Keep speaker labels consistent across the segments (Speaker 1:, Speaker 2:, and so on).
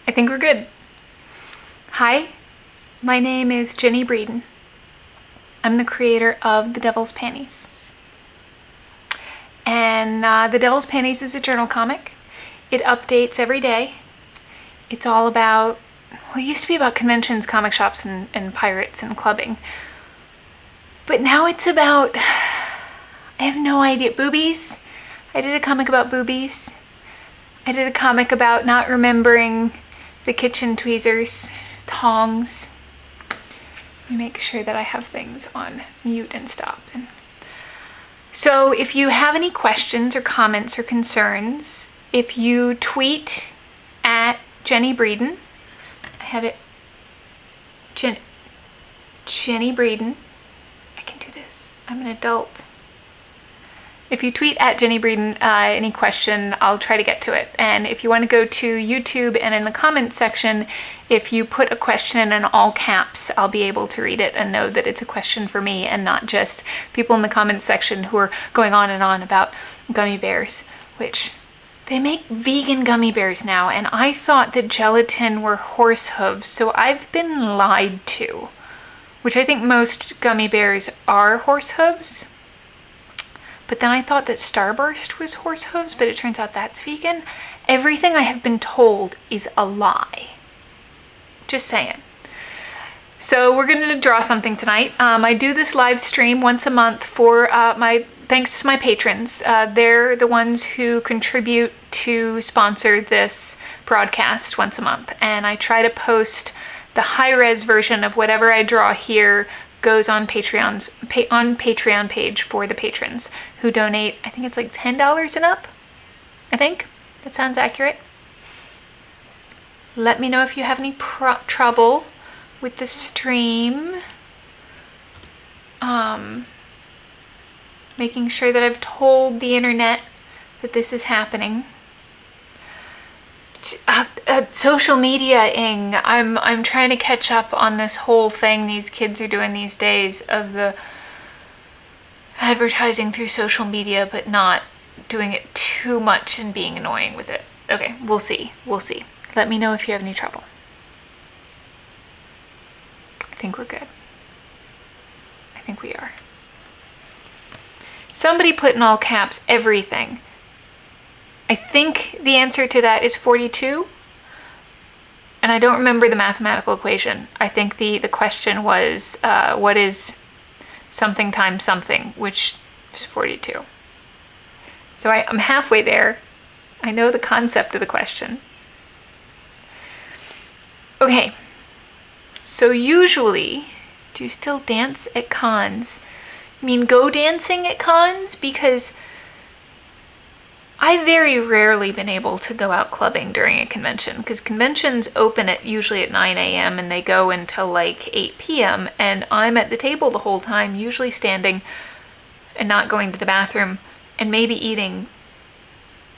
Speaker 1: I think we're good. Hi, my name is Jennie Breeden. I'm the creator of The Devil's Panties. And The Devil's Panties is a journal comic. It updates every day. It's all about, well, it used to be about conventions, comic shops, and pirates and clubbing. But now it's about, I have no idea, boobies. I did a comic about boobies. I did a comic about not remembering the kitchen tweezers, tongs. Let me make sure that I have things on mute and stop. So if you have any questions or comments or concerns, if you tweet at Jennie Breeden, I have it, Jennie Breeden. I can do this. I'm an adult. If you tweet at Jennie Breeden any question, I'll try to get to it. And if you want to go to YouTube and in the comments section, if you put a question in all caps, I'll be able to read it and know that it's a question for me and not just people in the comments section who are going on and on about gummy bears, which they make vegan gummy bears now, and I thought that gelatin were horse hooves, so I've been lied to, which I think most gummy bears are horse hooves. But then I thought that Starburst was horse hooves, but it turns out that's vegan. Everything I have been told is a lie. Just saying. So we're going to draw something tonight. I do this live stream once a month for thanks to my patrons. They're the ones who contribute to sponsor this broadcast once a month. And I try to post the high-res version of whatever I draw here goes on Patreon page for the patrons who donate. I think it's like $10 and up. I think that sounds accurate. Let me know if you have any trouble with the stream. Making sure that I've told the internet that this is happening. Social media-ing. I'm trying to catch up on this whole thing these kids are doing these days of the advertising through social media, but not doing it too much and being annoying with it. Okay, we'll see. We'll see. Let me know if you have any trouble. I think we're good. I think we are. Somebody put in all caps everything. I think the answer to that is 42. And I don't remember the mathematical equation. I think the question was, what is something times something, which is 42. So I'm halfway there. I know the concept of the question. Okay. So usually, do you still dance at cons? You mean go dancing at cons? Because I've very rarely been able to go out clubbing during a convention, because conventions open usually at 9 a.m. and they go until like 8 p.m. and I'm at the table the whole time, usually standing and not going to the bathroom and maybe eating,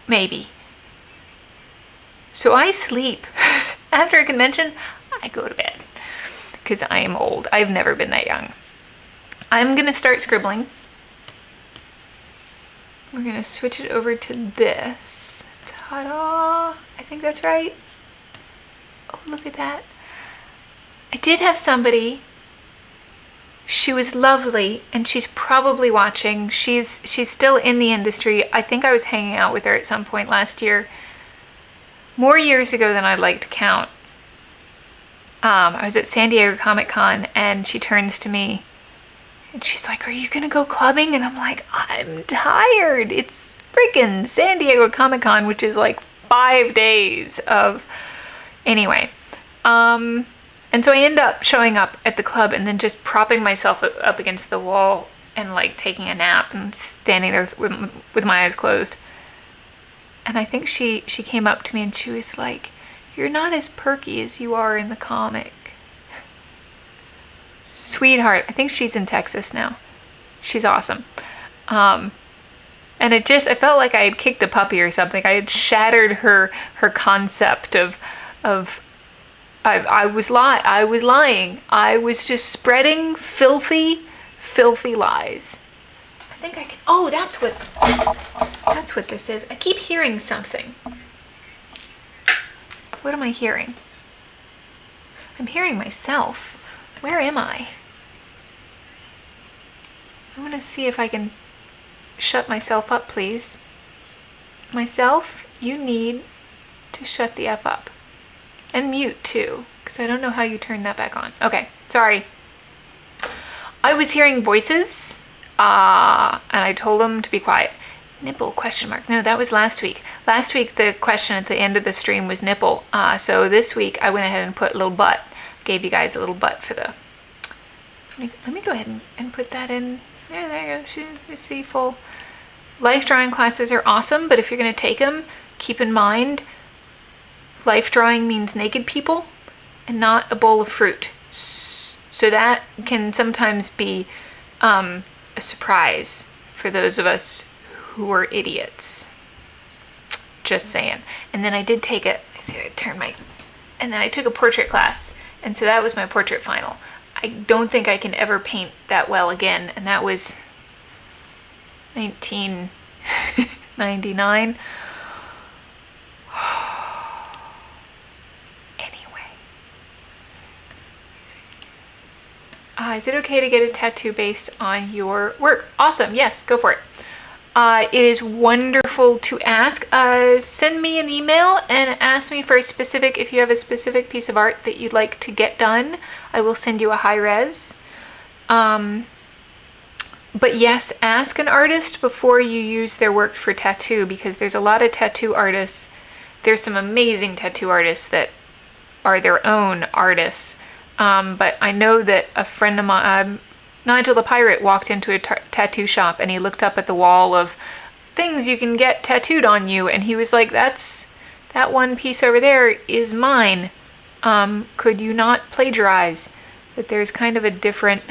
Speaker 1: maybe. So I sleep. After a convention, I go to bed because I am old. I've never been that young. I'm going to start scribbling. We're going to switch it over to this. Ta-da! I think that's right. Oh, look at that. I did have somebody. She was lovely, and she's probably watching. She's still in the industry. I think I was hanging out with her at some point last year. More years ago than I'd like to count. I was at San Diego Comic-Con, and she turns to me. And she's like, "Are you gonna go clubbing?" And I'm like, "I'm tired. It's freaking San Diego Comic-Con, which is like 5 days of..." Anyway. And so I end up showing up at the club and then just propping myself up against the wall and like taking a nap and standing there with my eyes closed. And I think she came up to me and she was like, "You're not as perky as you are in the comic." Sweetheart. I think she's in Texas now. She's awesome. And I felt like I had kicked a puppy or something. I had shattered her concept of I was lying. I was just spreading filthy lies. I think I can, oh, that's what this is. I keep hearing something. What am I hearing? I'm hearing myself. Where am I? I want to see if I can shut myself up, please. Myself, you need to shut the F up. And mute too, because I don't know how you turn that back on. Okay, sorry. I was hearing voices, and I told them to be quiet. Nipple, question mark. No, that was last week. Last week the question at the end of the stream was nipple. So this week I went ahead and put a little butt. Gave you guys a little butt for the... Let me go ahead and put that in. There you go. You see full... Life drawing classes are awesome, but if you're going to take them, keep in mind life drawing means naked people and not a bowl of fruit. So that can sometimes be a surprise for those of us who are idiots. Just saying. And then I did take and then I took a portrait class, and so that was my portrait final. I don't think I can ever paint that well again, and that was 1999. Is it okay to get a tattoo based on your work? Awesome. Yes, go for it. It is wonderful to ask. Send me an email and ask me for a specific, if you have a specific piece of art that you'd like to get done, I will send you a high res. But yes, ask an artist before you use their work for tattoo, because there's a lot of tattoo artists. There's some amazing tattoo artists that are their own artists. But I know that a friend of mine, Nigel the Pirate, walked into a tattoo shop and he looked up at the wall of things you can get tattooed on you, and he was like, that one piece over there is mine. Could you not plagiarize? That there's kind of a different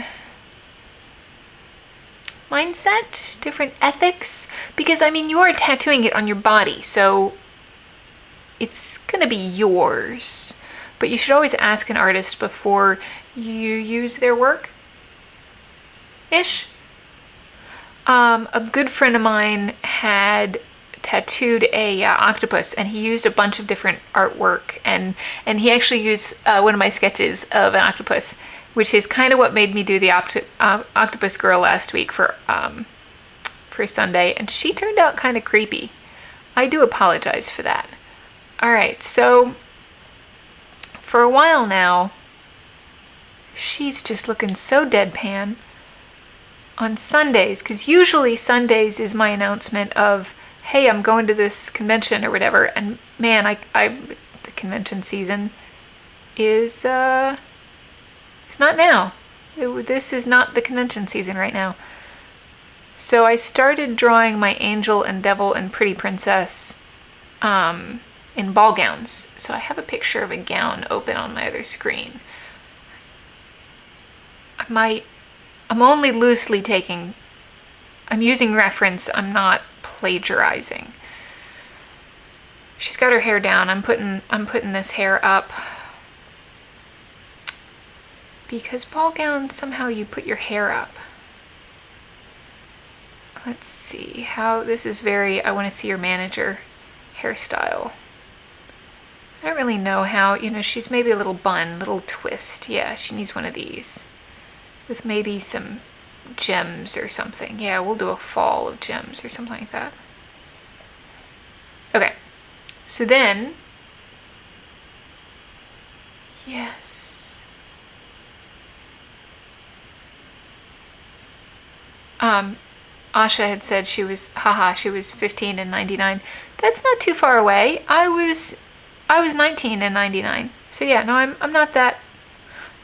Speaker 1: mindset, different ethics, because I mean, you are tattooing it on your body, so it's gonna be yours. But you should always ask an artist before you use their work. Ish. A good friend of mine had tattooed a octopus, and he used a bunch of different artwork, and he actually used one of my sketches of an octopus, which is kind of what made me do the octopus girl last week for Sunday, and she turned out kind of creepy. I do apologize for that. All right, so for a while now, she's just looking so deadpan on Sundays, because usually Sundays is my announcement of, hey, I'm going to this convention or whatever, and man, the convention season is, it's not now. This is not the convention season right now. So I started drawing my angel and devil and pretty princess in ball gowns. So I have a picture of a gown open on my other screen. I'm only loosely I'm using reference, I'm not plagiarizing. She's got her hair down. I'm putting this hair up because ball gown, somehow you put your hair up. Let's see how this is I want to see your manager hairstyle. I don't really know how, she's maybe a little bun, little twist. Yeah, she needs one of these with maybe some gems or something. Yeah, we'll do a fall of gems or something like that. Okay, so then, yes. Asha had said she was 15 in 99. That's not too far away. I was 19 in 99. So yeah, no, I'm not that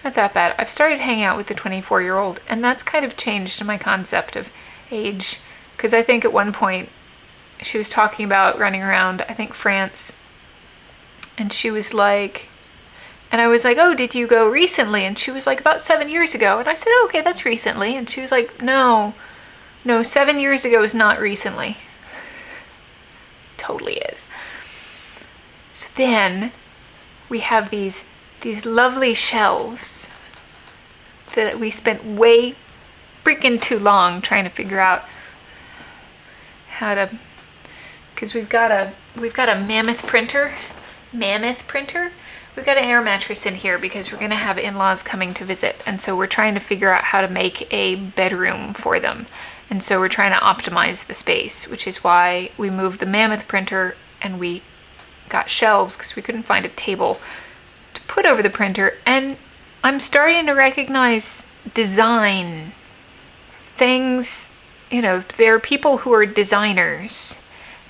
Speaker 1: bad. I've started hanging out with the 24-year-old, and that's kind of changed my concept of age, because I think at one point she was talking about running around, I think, France, and she was like, and I was like, oh, did you go recently? And she was like, about 7 years ago. And I said, oh, okay, that's recently. And she was like, no, 7 years ago is not recently. Totally is. So then we have these lovely shelves that we spent way freaking too long trying to figure out how to, because we've got a mammoth printer mammoth printer. We've got an air mattress in here because we're going to have in-laws coming to visit, and so we're trying to figure out how to make a bedroom for them. And so we're trying to optimize the space, which is why we moved the mammoth printer and we got shelves because we couldn't find a table to put over the printer. And I'm starting to recognize design things. You know, there are people who are designers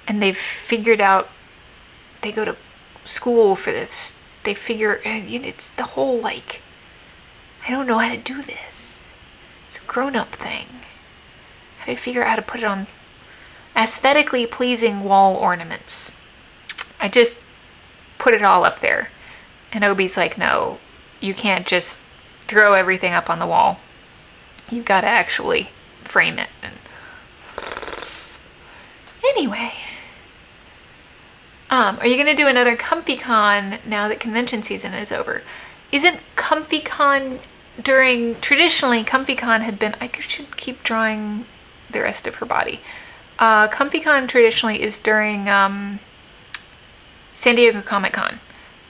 Speaker 1: and they've figured out, they go to school for this. They figure, it's the whole like, I don't know how to do this. It's a grown-up thing. How do you figure out how to put it on aesthetically pleasing wall ornaments? I just put it all up there. And Obi's like, no, you can't just throw everything up on the wall. You've got to actually frame it. And anyway, are you going to do another ComfyCon now that convention season is over? Isn't ComfyCon traditionally ComfyCon had been, I should keep drawing the rest of her body. ComfyCon traditionally is during San Diego Comic-Con.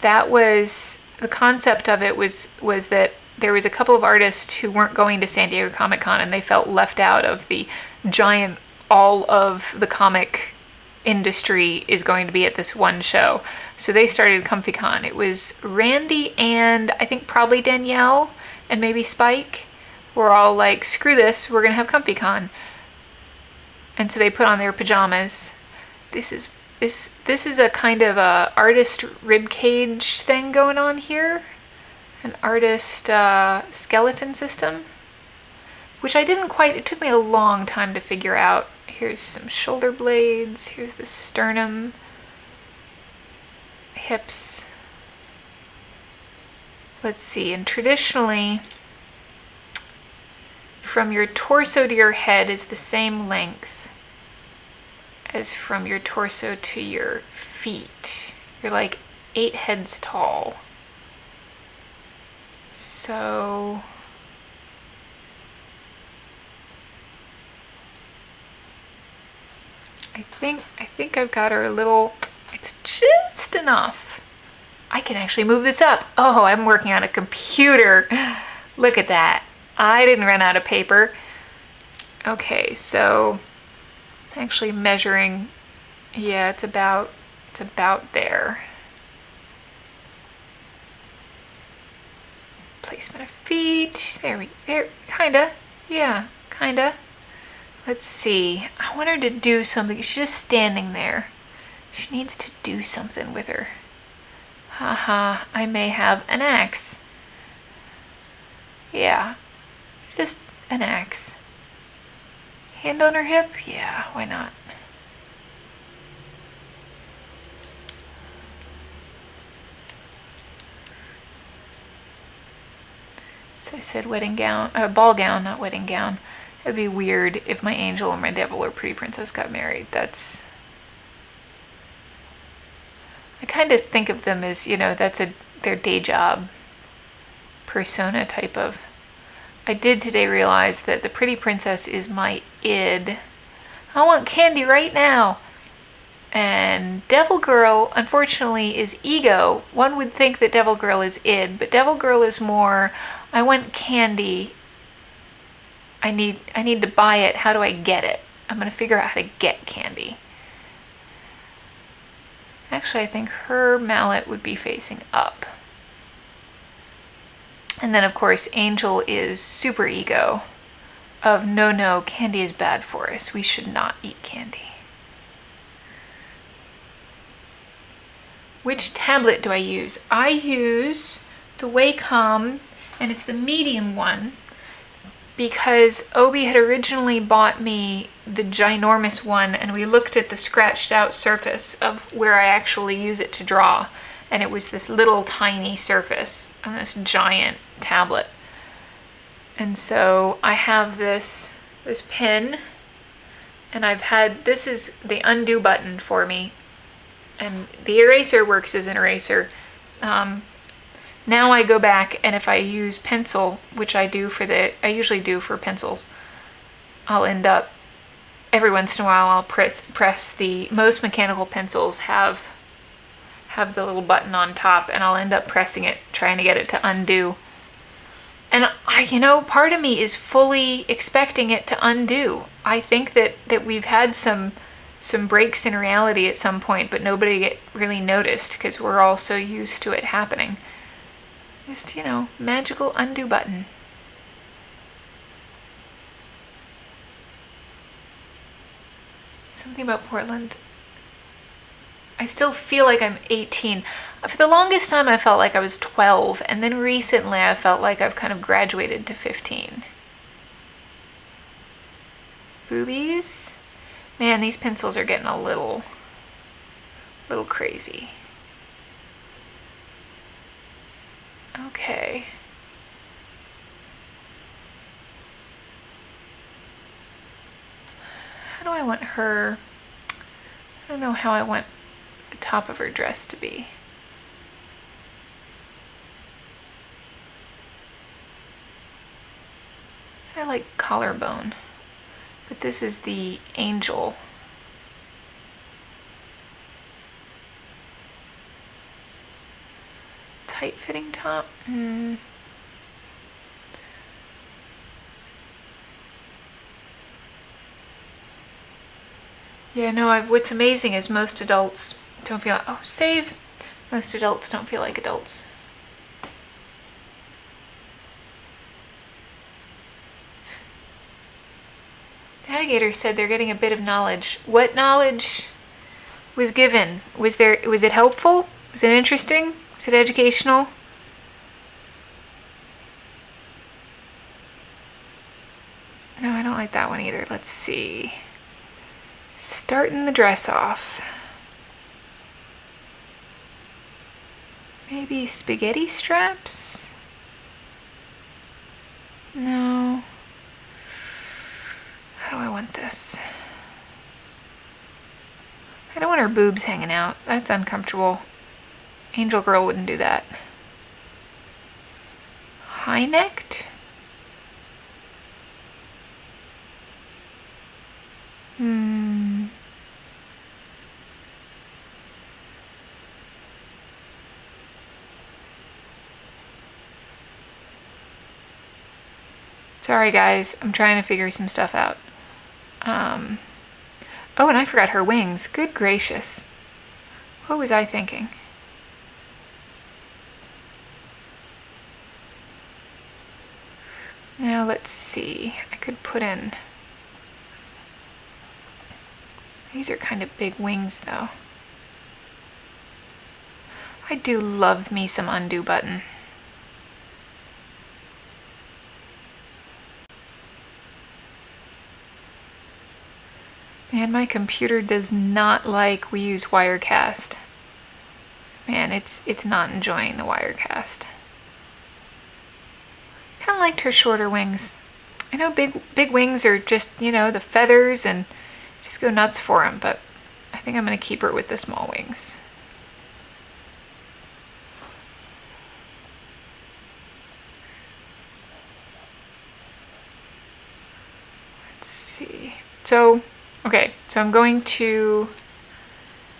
Speaker 1: That was, the concept of it was that there was a couple of artists who weren't going to San Diego Comic-Con and they felt left out of the giant, all of the comic industry is going to be at this one show. So they started ComfyCon. It was Randy and I think probably Danielle and maybe Spike were all like, screw this, we're going to have ComfyCon. And so they put on their pajamas. This is a kind of a artist ribcage thing going on here. An artist skeleton system, which I didn't quite, it took me a long time to figure out. Here's some shoulder blades, here's the sternum, hips. Let's see, and traditionally, from your torso to your head is the same length as from your torso to your feet. You're like 8 heads tall. So I think I've got her a little, it's just enough. I can actually move this up. Oh, I'm working on a computer. Look at that. I didn't run out of paper. Okay, so actually measuring, yeah, it's about there. Placement of feet, there, kinda, yeah, kinda. Let's see, I want her to do something. She's just standing there. She needs to do something with her. Haha, I may have an axe. Yeah, just an axe. Hand on her hip? Yeah, why not? So I said wedding gown, ball gown, not wedding gown. It'd be weird if my angel and my devil or pretty princess got married. I kind of think of them as, that's their day job persona type of. I did today realize that the pretty princess is my id. I want candy right now. And Devil Girl, unfortunately, is ego. One would think that Devil Girl is id, but Devil Girl is more, I want candy. I need to buy it. How do I get it? I'm going to figure out how to get candy. Actually, I think her mallet would be facing up. And then, of course, Angel is super ego of no, candy is bad for us. We should not eat candy. Which tablet do I use? I use the Wacom, and it's the medium one, because Obi had originally bought me the ginormous one, and we looked at the scratched out surface of where I actually use it to draw, and it was this little tiny surface on this giant tablet. And so I have this pen, and this is the undo button for me, and the eraser works as an eraser. Now I go back, and if I use pencil, which I usually do for pencils, I'll end up, every once in a while I'll press most mechanical pencils have have the little button on top, and I'll end up pressing it, trying to get it to undo. And part of me is fully expecting it to undo. I think that we've had some breaks in reality at some point, but nobody really noticed because we're all so used to it happening. Just, magical undo button. Something about Portland. I still feel like I'm 18. For the longest time I felt like I was 12, and then recently I felt like I've kind of graduated to 15. Boobies? Man, these pencils are getting a little crazy. Okay. How do I want her? I don't know how I want the top of her dress to be. I like collarbone, but this is the angel. Tight-fitting top? Yeah, no, what's amazing is most adults don't feel, most adults don't feel like adults. Navigator said they're getting a bit of knowledge. What knowledge was given? Was it helpful? Was it interesting? Was it educational? No, I don't like that one either. Let's see. Starting the dress off. Maybe spaghetti straps? No. How do I want this? I don't want her boobs hanging out. That's uncomfortable. Angel Girl wouldn't do that. High-necked? Sorry guys, I'm trying to figure some stuff out. Oh, and I forgot her wings. Good gracious. What was I thinking? Now let's see. I could put in... These are kind of big wings though. I do love me some undo button. Man, my computer does not like we use Wirecast. Man, it's not enjoying the Wirecast. Kind of liked her shorter wings. I know big wings are just, the feathers and just go nuts for them, but I think I'm going to keep her with the small wings. Let's see. So I'm going to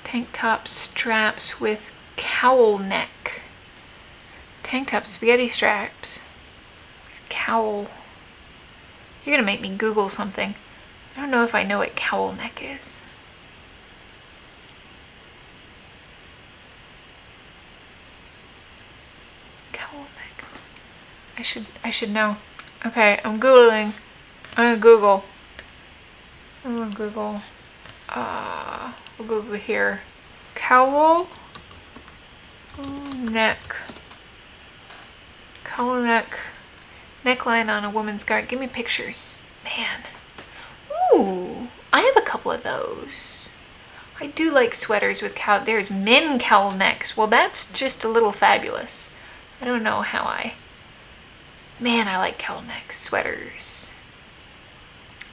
Speaker 1: tank top straps with cowl neck. Tank top spaghetti straps with cowl. You're gonna make me Google something. I don't know if I know what cowl neck is. Cowl neck. I should know. Okay, I'm Googling. I'm gonna Google. We'll Google here. Cowl neck. Cowl neck. Neckline on a woman's garment. Give me pictures. Man. Ooh, I have a couple of those. I do like sweaters with cowl. There's men cowl necks. Well, that's just a little fabulous. I don't know how Man, I like cowl neck sweaters.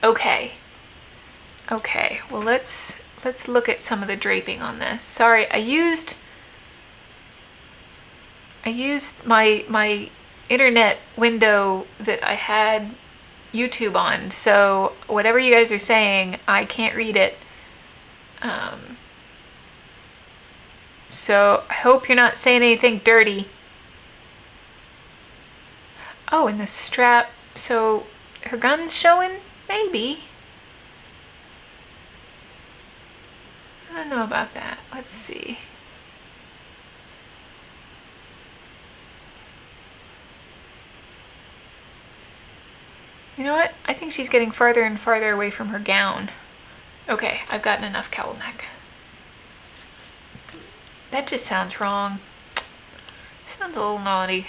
Speaker 1: Okay, well let's look at some of the draping on this. Sorry, I used my internet window that I had YouTube on, so whatever you guys are saying, I can't read it. So I hope you're not saying anything dirty. Oh, and the strap. So her gun's showing? Maybe. I don't know about that. Let's see. You know what? I think she's getting farther and farther away from her gown. Okay, I've gotten enough cowl neck. That just sounds wrong. Sounds a little naughty.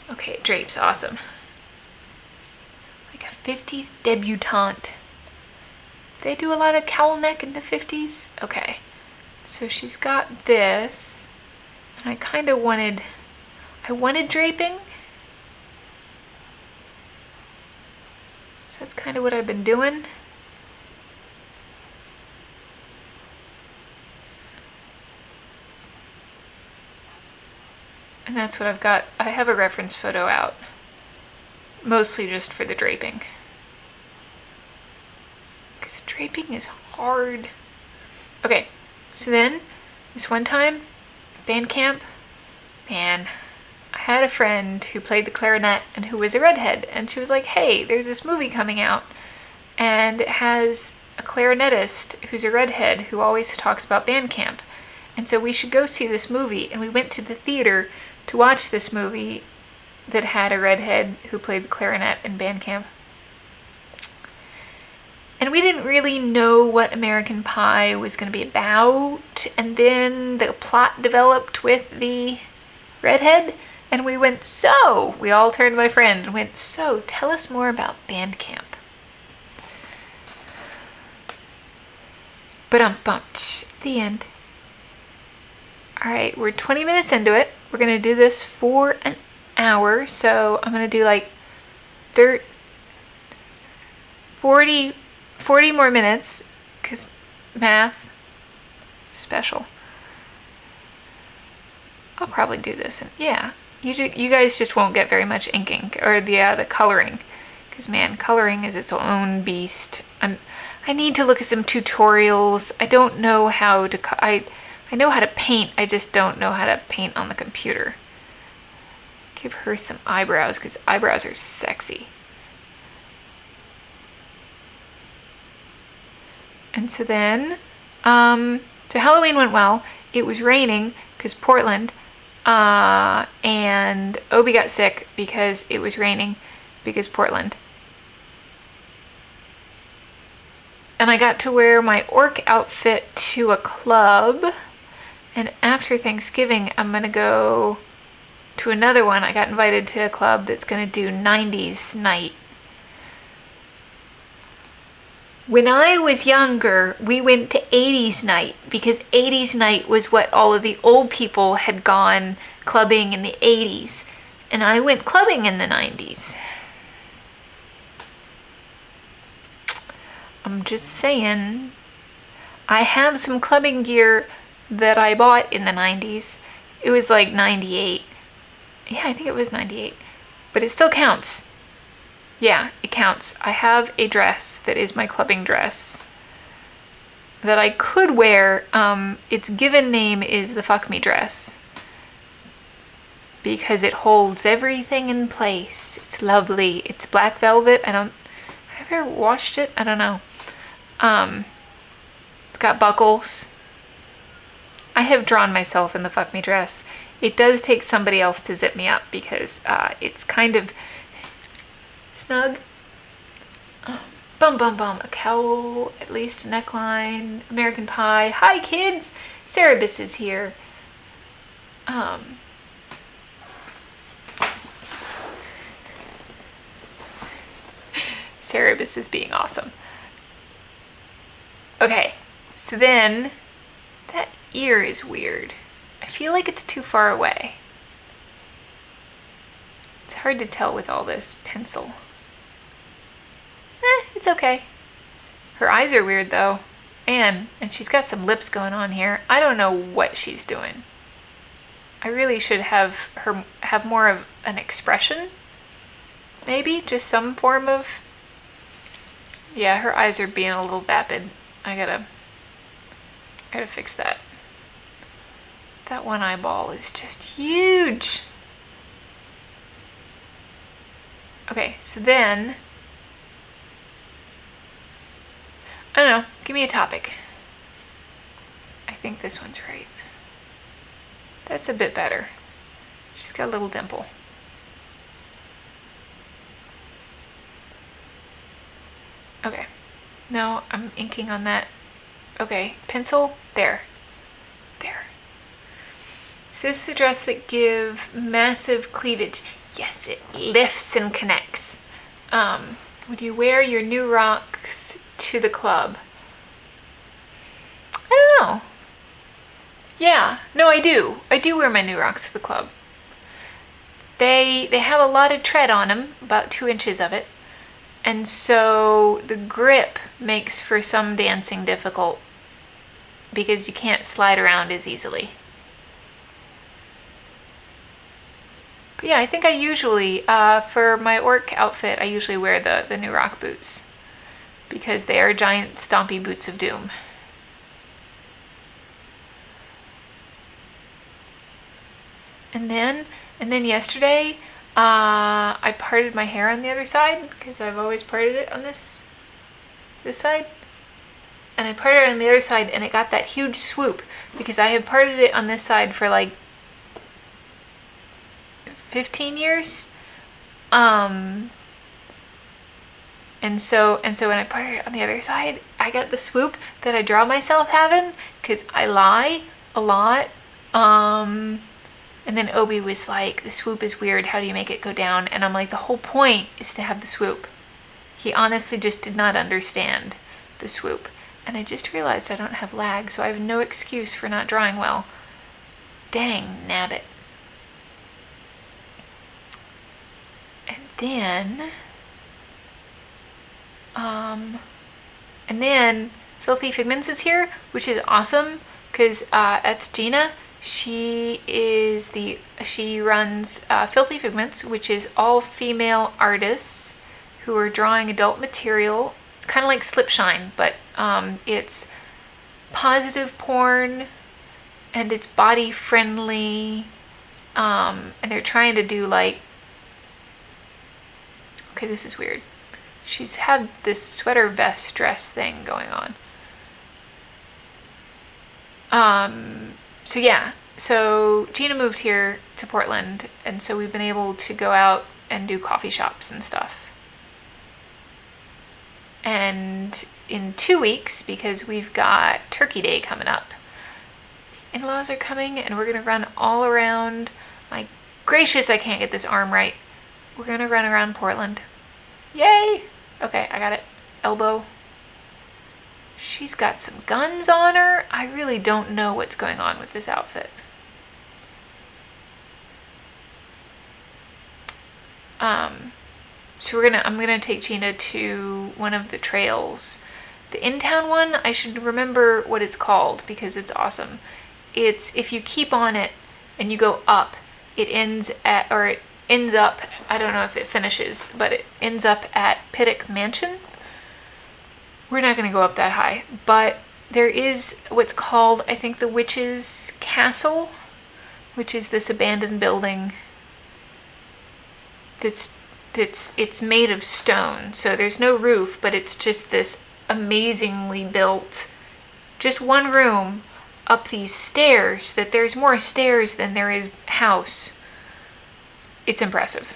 Speaker 1: Okay, it drapes. Awesome. Like a 50s debutante. They do a lot of cowl neck in the 50s? Okay. So she's got this. And I kind of wanted draping. So that's kind of what I've been doing. And that's what I've got. I have a reference photo out. Mostly just for the draping. Because draping is hard. Okay, so then, this one time, band camp, man, I had a friend who played the clarinet and who was a redhead. And she was like, hey, there's this movie coming out. And it has a clarinetist who's a redhead who always talks about band camp. And so we should go see this movie. And we went to the theater to watch this movie that had a redhead who played the clarinet in band camp. And we didn't really know what American Pie was going to be about. And then the plot developed with the redhead. And we went, so, we all turned to my friend and went, so, tell us more about band camp. But the end. Alright, we're 20 minutes into it. We're going to do this for an hour. So I'm going to do like 40 more minutes. Because math, special. I'll probably do this. And yeah, you guys just won't get very much inking. Or the coloring. Because man, coloring is its own beast. I need to look at some tutorials. I don't know how to... I know how to paint, I just don't know how to paint on the computer. Give her some eyebrows, because eyebrows are sexy. And so then, so Halloween went well. It was raining, because Portland, and Obi got sick because it was raining, because Portland. And I got to wear my orc outfit to a club. And after Thanksgiving, I'm going to go to another one. I got invited to a club that's going to do 90s night. When I was younger, we went to 80s night because 80s night was what all of the old people had gone clubbing in the 80s. And I went clubbing in the 90s. I'm just saying, I have some clubbing gear that I bought in the 90s. It was like 98. Yeah, I think it was 98. But it still counts. Yeah, it counts. I have a dress that is my clubbing dress that I could wear. Its given name is the Fuck Me dress. Because it holds everything in place. It's lovely. It's black velvet. Have I ever washed it? I don't know. It's got buckles. I have drawn myself in the Fuck Me dress. It does take somebody else to zip me up because it's kind of snug. Bum bum bum. A cowl, at least a neckline, American Pie. Hi kids! Cerebus is here. Cerebus is being awesome. Okay, so then that ear is weird. I feel like it's too far away. It's hard to tell with all this pencil. It's okay. Her eyes are weird though. And she's got some lips going on here. I don't know what she's doing. I really should have her have more of an expression. Maybe just some form of... Yeah, her eyes are being a little vapid. I gotta fix that. That one eyeball is just huge. Okay, so then, I don't know, give me a topic. I think this one's right. That's a bit better. She's got a little dimple. Okay. No, I'm inking on that. Okay, pencil, there. There. Is this the dress that give massive cleavage? Yes, it lifts and connects. Would you wear your new rocks to the club? I don't know. Yeah, no, I do. I do wear my new rocks to the club. They have a lot of tread on them, about 2 inches of it. And so the grip makes for some dancing difficult because you can't slide around as easily. But yeah, I think I usually, for my orc outfit, I usually wear the new rock boots because they are giant stompy boots of doom. And then yesterday, I parted my hair on the other side because I've always parted it on this side. And I parted it on the other side and it got that huge swoop because I had parted it on this side for like 15 years. And so when I parted it on the other side, I got the swoop that I draw myself having because I lie a lot. And then Obi was like, the swoop is weird, how do you make it go down? And I'm like, the whole point is to have the swoop. He honestly just did not understand the swoop. And I just realized I don't have lag, so I have no excuse for not drawing well. Dang, nabbit. And then Filthy Figments is here, which is awesome because that's Gina. She runs Filthy Figments, which is all female artists who are drawing adult material. It's kind of like Slipshine, but it's positive porn and it's body friendly. And they're trying to do like, okay, this is weird. She's had this sweater vest dress thing going on. So yeah, so Gina moved here to Portland, and so we've been able to go out and do coffee shops and stuff. And in 2 weeks, because we've got Turkey Day coming up, in-laws are coming and we're gonna run all around. My gracious, I can't get this arm right. We're gonna run around Portland. Yay! Okay, I got it. Elbow. She's got some guns on her. I really don't know what's going on with this outfit. So I'm gonna take Gina to one of the trails. The in-town one, I should remember what it's called because it's awesome. It's, if you keep on it and you go up, it ends up, I don't know if it finishes, but it ends up at Pittock Mansion. We're not going to go up that high, but there is what's called, I think, the Witch's Castle, which is this abandoned building it's made of stone, so there's no roof, but it's just this amazingly built, just one room up these stairs, that there's more stairs than there is house. It's impressive.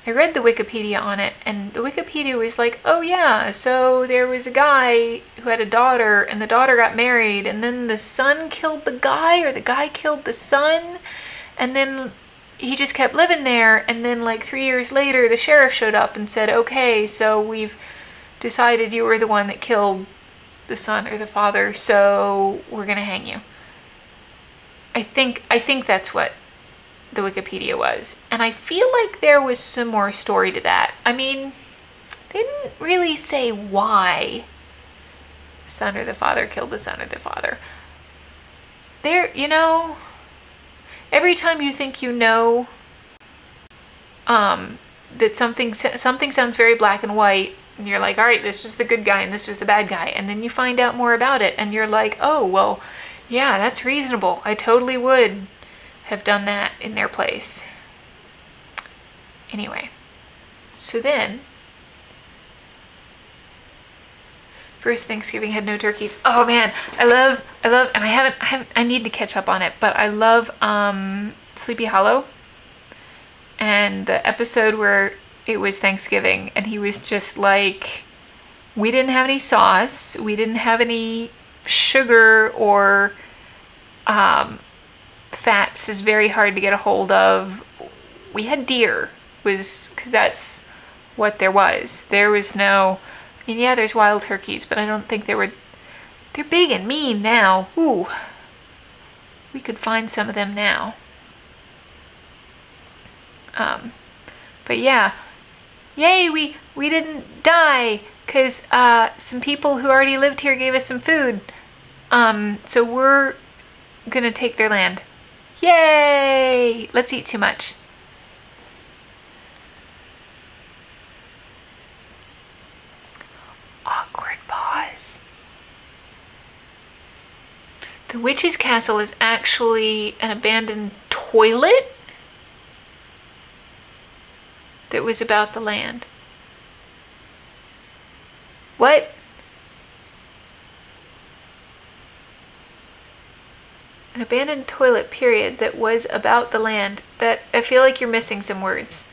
Speaker 1: I read the Wikipedia on it, and the Wikipedia was like, oh yeah, so there was a guy who had a daughter, and the daughter got married, and then the son killed the guy, or the guy killed the son, and then he just kept living there, and then like 3 years later, the sheriff showed up and said, okay, so we've decided you were the one that killed the son or the father, so we're gonna hang you. I think that's what the Wikipedia was. And I feel like there was some more story to that. I mean, they didn't really say why the son or the father killed the son or the father. There, you know, every time you think you know that something sounds very black and white, and you're like, all right, this was the good guy and this was the bad guy, and then you find out more about it and you're like, oh, well, Yeah, that's reasonable. I totally would have done that in their place. Anyway, so then, first Thanksgiving had no turkeys. Oh man, I love, and I need to catch up on it, but I love Sleepy Hollow, and the episode where it was Thanksgiving, and he was just like, we didn't have any sauce, we didn't have any sugar or fats is very hard to get a hold of. We had deer, because that's what there was. There was no, I mean, yeah, there's wild turkeys, but I don't think they're big and mean now. Ooh, we could find some of them now. But yeah, yay, we didn't die, because some people who already lived here gave us some food. So we're gonna take their land. Yay! Let's eat too much. Awkward pause. The witch's castle is actually an abandoned toilet that was about the land. What? An abandoned toilet, period, that was about the land. That, I feel like you're missing some words.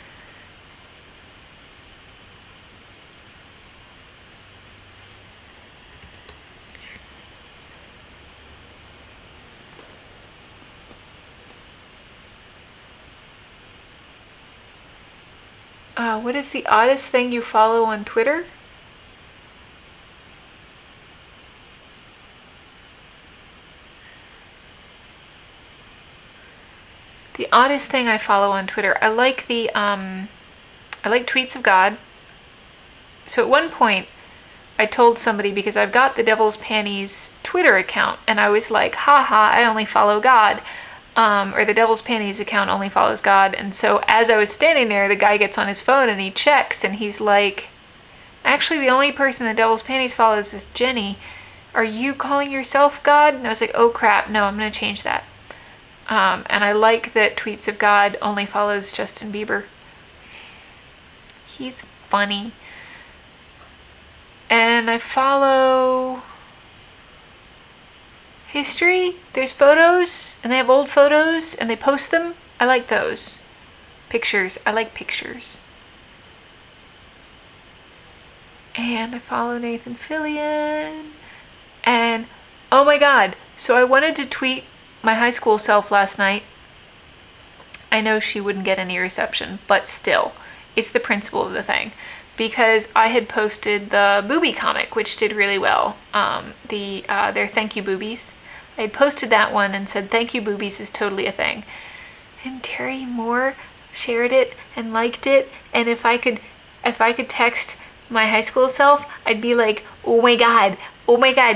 Speaker 1: What is the oddest thing you follow on Twitter? The oddest thing I follow on Twitter, I like Tweets of God. So at one point, I told somebody, because I've got the Devil's Panties Twitter account, and I was like, haha, I only follow God. Or the Devil's Panties account only follows God. And so as I was standing there, the guy gets on his phone and he checks, and he's like, actually the only person the Devil's Panties follows is Jennie. Are you calling yourself God? And I was like, oh crap, no, I'm going to change that. And I like that Tweets of God only follows Justin Bieber. He's funny. And I follow history. There's photos, and they have old photos, and they post them. I like those. Pictures. I like pictures. And I follow Nathan Fillion. And, oh my god, so I wanted to tweet my high school self last night. I know she wouldn't get any reception, but still, it's the principle of the thing. Because I had posted the Boobie comic, which did really well. Their Thank You Boobies. I had posted that one and said, thank you boobies is totally a thing. And Terry Moore shared it and liked it. And if I could text my high school self, I'd be like, oh my god,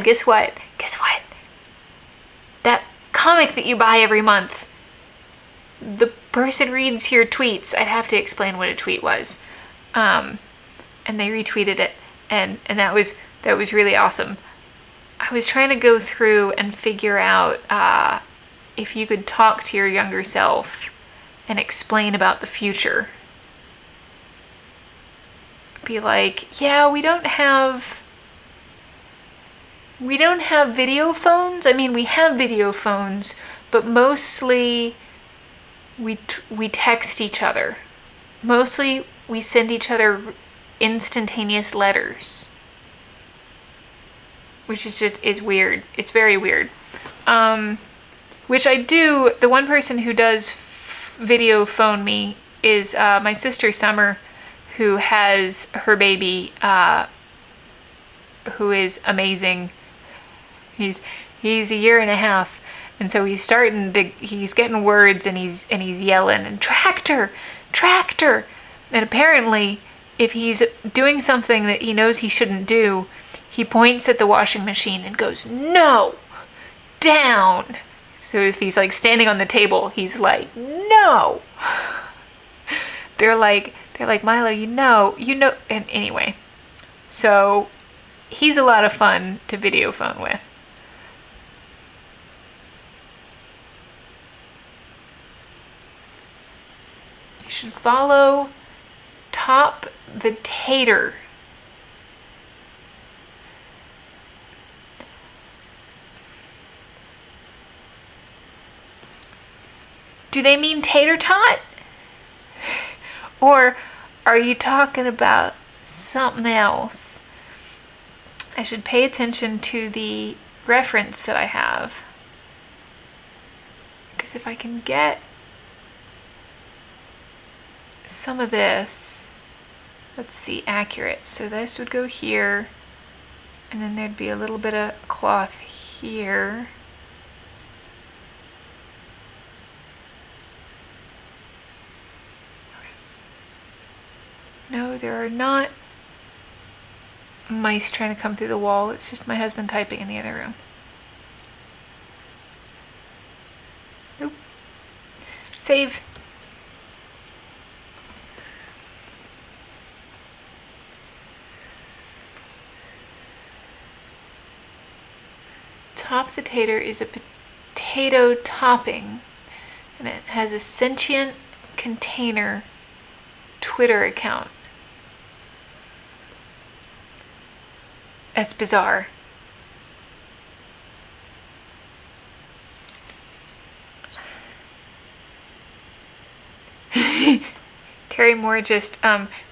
Speaker 1: guess what? That comic that you buy every month, the person reads your tweets. I'd have to explain what a tweet was. And they retweeted it, and that was really awesome. I was trying to go through and figure out if you could talk to your younger self and explain about the future. Be like, yeah, we don't have video phones. I mean, we have video phones, but mostly we text each other. Mostly we send each other instantaneous letters, which is weird. It's very weird. Which I do. The one person who does video phone me is my sister Summer, who has her baby, who is amazing. He's a year and a half, and so he's getting words, and he's yelling and tractor, and apparently, if he's doing something that he knows he shouldn't do, he points at the washing machine and goes, no, down. So if he's like standing on the table, he's like, no. They're like, Milo, you know. And anyway, so he's a lot of fun to video phone with. should follow Top the Tater. Do they mean tater tot? Or are you talking about something else? I should pay attention to the reference that I have. Because if I can get some of this, let's see, accurate. So this would go here, and then there'd be a little bit of cloth here. No, there are not mice trying to come through the wall. It's just my husband typing in the other room. Nope. Save. Top the Tater is a potato topping, and it has a sentient container Twitter account. That's bizarre. Terry Moore just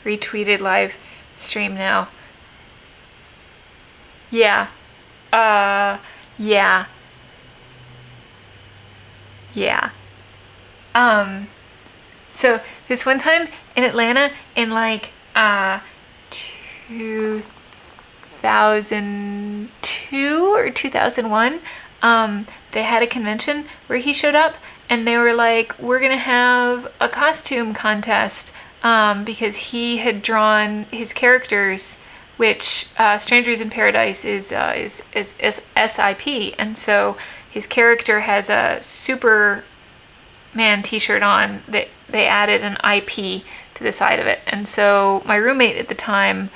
Speaker 1: retweeted live stream now. Yeah. Yeah. Yeah. So this one time in Atlanta in like 2002 or 2001, they had a convention where he showed up, and they were like, we're gonna have a costume contest because he had drawn his characters, which Strangers in Paradise is SIP, and so his character has a Superman t-shirt on that they added an IP to the side of it. And so my roommate at the time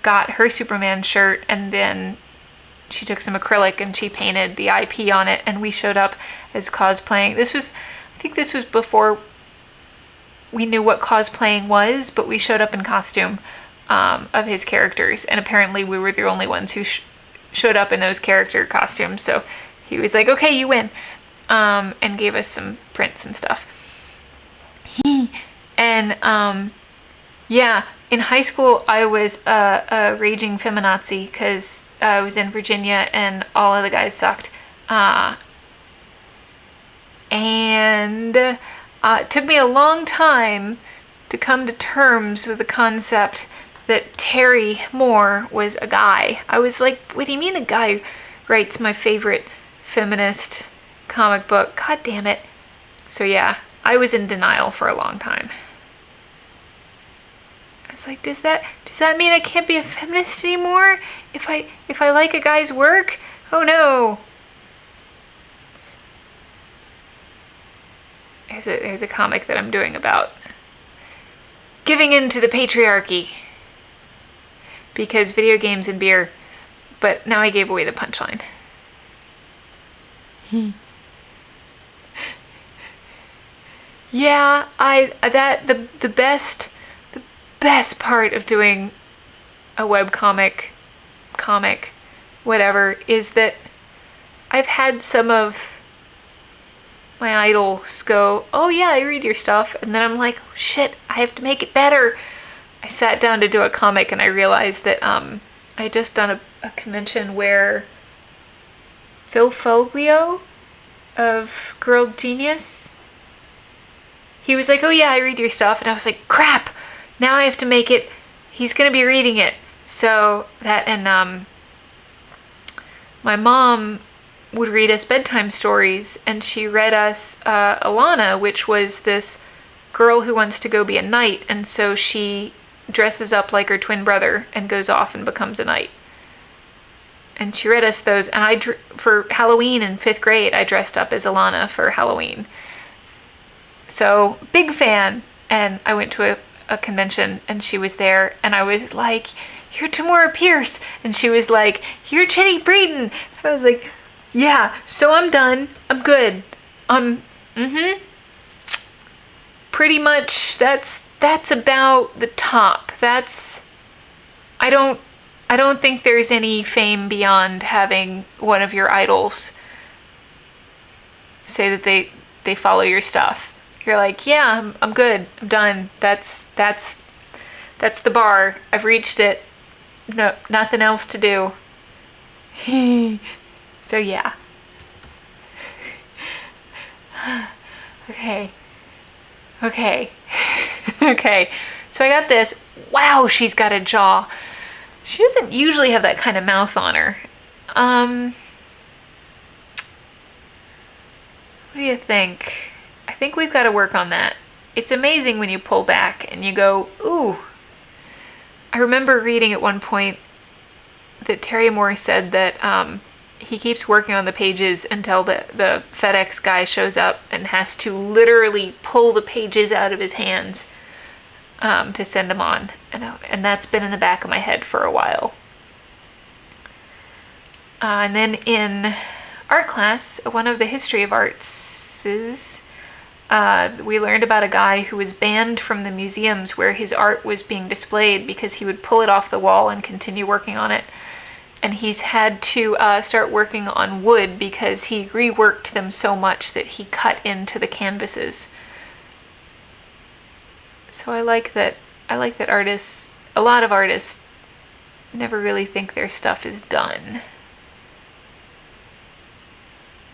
Speaker 1: got her Superman shirt, and then she took some acrylic and she painted the IP on it, and we showed up as cosplaying. I think this was before we knew what cosplaying was, but we showed up in costume of his characters, and apparently we were the only ones who showed up in those character costumes. So he was like, okay, you win, and gave us some prints and stuff. And yeah, in high school I was a raging feminazi because I was in Virginia and all of the guys sucked. And it took me a long time to come to terms with the concept that Terry Moore was a guy. I was like, what do you mean a guy writes my favorite feminist comic book? God damn it. So yeah, I was in denial for a long time. I was like, does that mean I can't be a feminist anymore if I like a guy's work? Oh no. There's a comic that I'm doing about giving in to the patriarchy because video games and beer, but now I gave away the punchline. Yeah, the best part of doing a webcomic, whatever, is that I've had some of my idols go, oh yeah, I read your stuff, and then I'm like, oh, shit, I have to make it better. I sat down to do a comic and I realized that I had just done a convention where Phil Foglio of Girl Genius, he was like, oh yeah, I read your stuff, and I was like, crap, now I have to make it, he's gonna be reading it. So that, and my mom would read us bedtime stories, and she read us Alana, which was this girl who wants to go be a knight, and so she dresses up like her twin brother and goes off and becomes a knight. And she read us those, and for Halloween in 5th grade, I dressed up as Alana for Halloween. So, big fan. And I went to a convention, and she was there, and I was like, you're Tamora Pierce. And she was like, you're Jennie Breeden. And I was like, yeah, so I'm done. I'm good. pretty much that's about the top. I don't I don't think there's any fame beyond having one of your idols say that they follow your stuff. You're like, yeah, I'm good. I'm done. That's the bar. I've reached it. No, nothing else to do. So yeah. Okay. Okay. Okay. So I got this. Wow, she's got a jaw. She doesn't usually have that kind of mouth on her. What do you think? I think we've got to work on that. It's amazing when you pull back and you go, ooh. I remember reading at one point that Terry Moore said that he keeps working on the pages until the FedEx guy shows up and has to literally pull the pages out of his hands to send them on. And that's been in the back of my head for a while. And then in art class, one of the history of arts, we learned about a guy who was banned from the museums where his art was being displayed because he would pull it off the wall and continue working on it. And he's had to start working on wood because he reworked them so much that he cut into the canvases. So I like that artists, a lot of artists, never really think their stuff is done.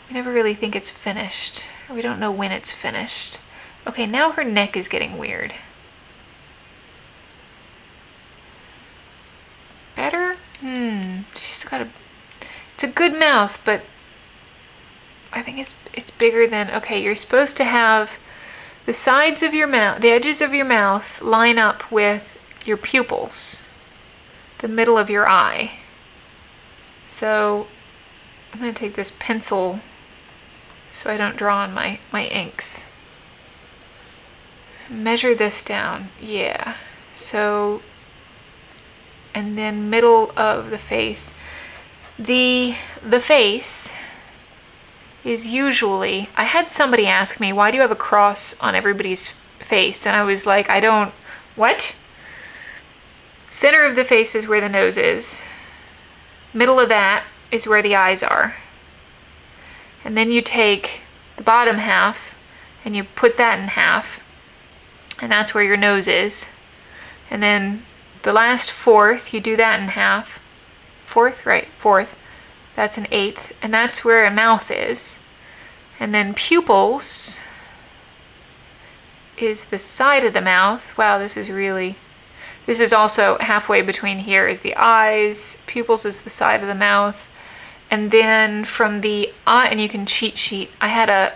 Speaker 1: We never really think it's finished. Or we don't know when it's finished. Okay, now her neck is getting weird. Better? She's got it's a good mouth, but I think it's bigger than, okay, you're supposed to have the sides of your mouth, the edges of your mouth line up with your pupils, the middle of your eye. So I'm going to take this pencil so I don't draw on my inks. Measure this down. Yeah. So, and then middle of the face. The face is usually, I had somebody ask me, why do you have a cross on everybody's face? And I was like, what? Center of the face is where the nose is. Middle of that is where the eyes are. And then you take the bottom half and you put that in half, and that's where your nose is. And then the last fourth, you do that in half. Fourth, right, fourth. That's an eighth, and that's where a mouth is. And then pupils is the side of the mouth. Wow, this is also halfway between here is the eyes. Pupils is the side of the mouth. And then from the eye, and you can cheat sheet. I had a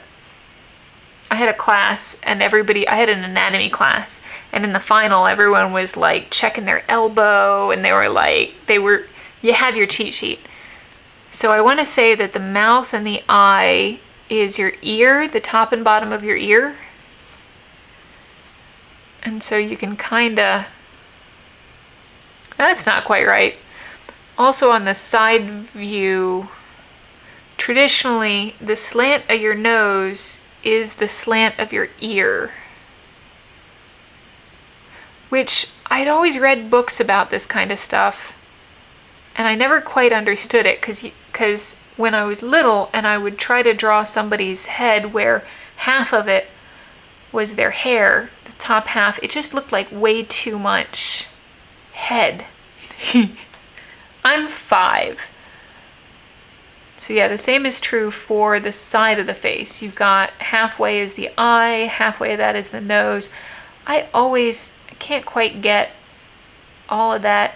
Speaker 1: class, and I had an anatomy class, and in the final, everyone was like checking their elbow, and you have your cheat sheet. So I want to say that the mouth and the eye is your ear, the top and bottom of your ear. And so you can that's not quite right. Also on the side view, traditionally the slant of your nose is the slant of your ear. Which I'd always read books about this kind of stuff, and I never quite understood it because when I was little and I would try to draw somebody's head where half of it was their hair, the top half, it just looked like way too much head. I'm 5. So yeah, the same is true for the side of the face. You've got halfway is the eye, halfway of that is the nose. I can't quite get all of that.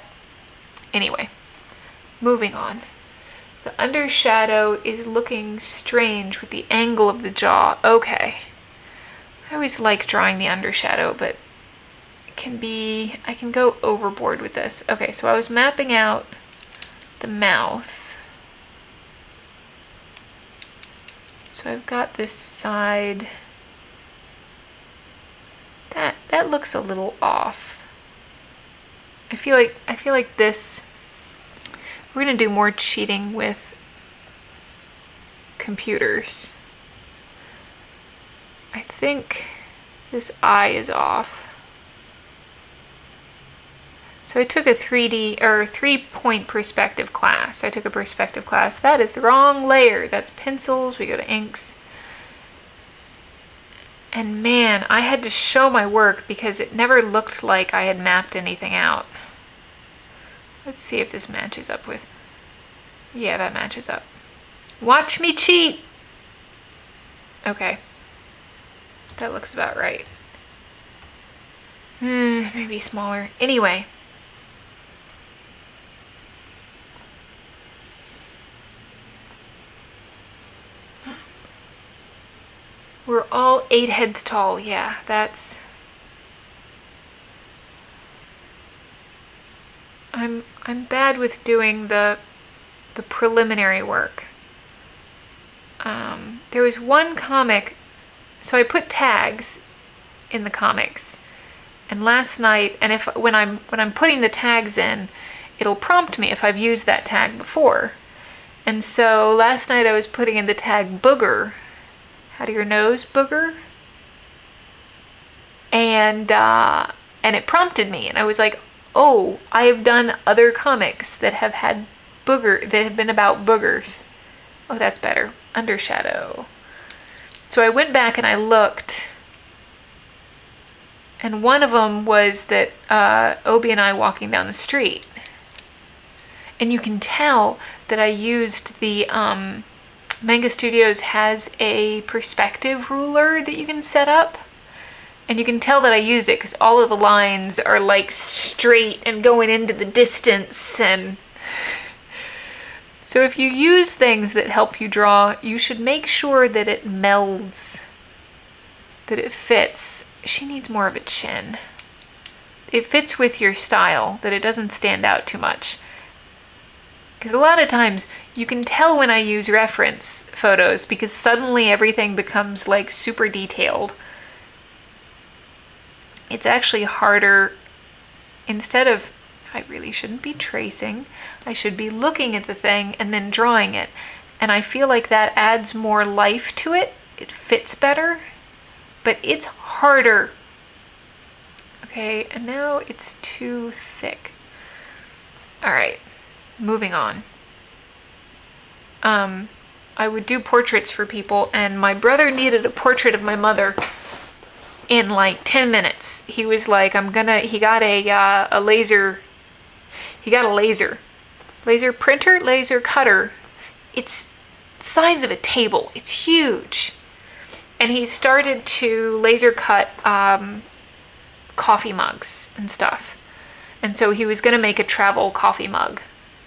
Speaker 1: Anyway, moving on. The undershadow is looking strange with the angle of the jaw. Okay. I always like drawing the undershadow, but I can go overboard with this. Okay, so I was mapping out the mouth. So I've got this side. That looks a little off. I feel like this, we're gonna do more cheating with computers. I think This eye is off. So I took a 3D or 3-point perspective class. I took a perspective class. That is the wrong layer. That's pencils. We go to inks. And man, I had to show my work because it never looked like I had mapped anything out. Let's see if this matches up with... Yeah, that matches up. Watch me cheat! Okay. That looks about right. Maybe smaller. Anyway. We're all 8 heads tall. Yeah, that's... I'm bad with doing the preliminary work. There was one comic, so I put tags in the comics, and last night, and when I'm putting the tags in, it'll prompt me if I've used that tag before. And so last night I was putting in the tag booger. How do your nose, booger? And it prompted me, and I was like, oh, I have done other comics that have had that have been about boogers. Oh, that's better. Undershadow. So I went back and I looked, and one of them was that Obi and I walking down the street. And you can tell that I used the Manga Studios has a perspective ruler that you can set up. And you can tell that I used it because all of the lines are like straight and going into the distance. And so if you use things that help you draw, you should make sure that it melds, that it fits. She needs more of a chin. It fits with your style, that it doesn't stand out too much. Because a lot of times you can tell when I use reference photos because suddenly everything becomes like super detailed. It's actually harder. Instead of, I really shouldn't be tracing, I should be looking at the thing and then drawing it. And I feel like that adds more life to it. It fits better, but it's harder. Okay, and now it's too thick. All right, moving on. I would do portraits for people, and my brother needed a portrait of my mother in like 10 minutes. He was like, he got a laser printer, laser cutter. It's size of a table. It's huge. And he started to laser cut coffee mugs and stuff. And so he was going to make a travel coffee mug